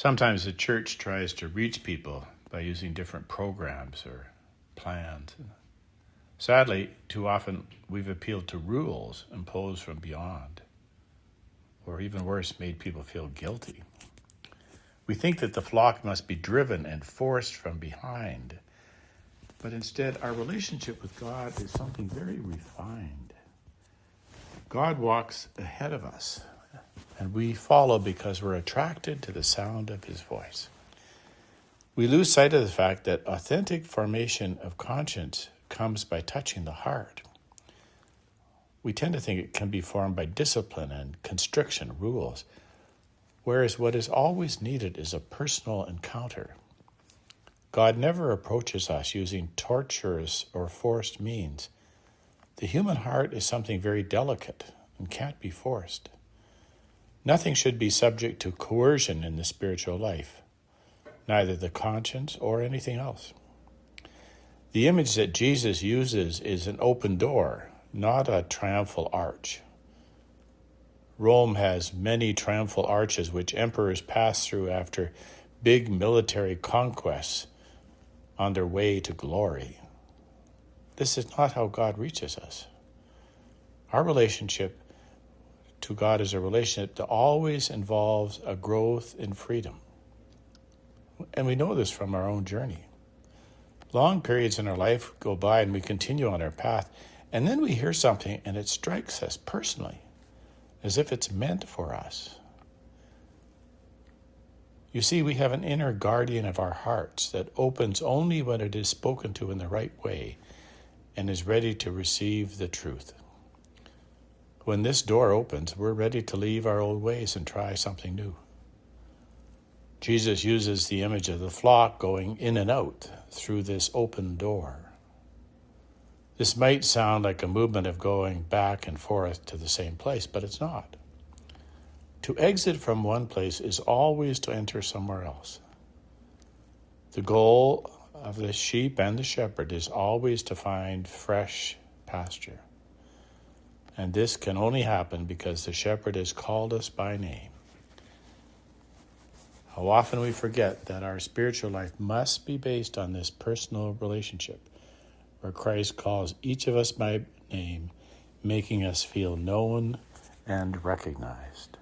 Sometimes the church tries to reach people by using different programs or plans. Sadly, too often we've appealed to rules imposed from beyond, or even worse, made people feel guilty. We think that the flock must be driven and forced from behind, but instead our relationship with God is something very refined. God walks ahead of us, and we follow because we're attracted to the sound of his voice. We lose sight of the fact that authentic formation of conscience comes by touching the heart. We tend to think it can be formed by discipline and constriction, rules, whereas what is always needed is a personal encounter. God never approaches us using torturous or forced means. The human heart is something very delicate and can't be forced. Nothing should be subject to coercion in the spiritual life, neither the conscience or anything else. The image that Jesus uses is an open door, not a triumphal arch. Rome has many triumphal arches which emperors pass through after big military conquests on their way to glory. This is not how God reaches us. Our relationship to God is a relationship that always involves a growth in freedom. And we know this from our own journey. Long periods in our life go by and we continue on our path, and then we hear something and it strikes us personally, as if it's meant for us. You see, we have an inner guardian of our hearts that opens only when it is spoken to in the right way and is ready to receive the truth. When this door opens, we're ready to leave our old ways and try something new. Jesus uses the image of the flock going in and out through this open door. This might sound like a movement of going back and forth to the same place, but it's not. To exit from one place is always to enter somewhere else. The goal of the sheep and the shepherd is always to find fresh pasture. And this can only happen because the shepherd has called us by name. How often we forget that our spiritual life must be based on this personal relationship, where Christ calls each of us by name, making us feel known and recognized.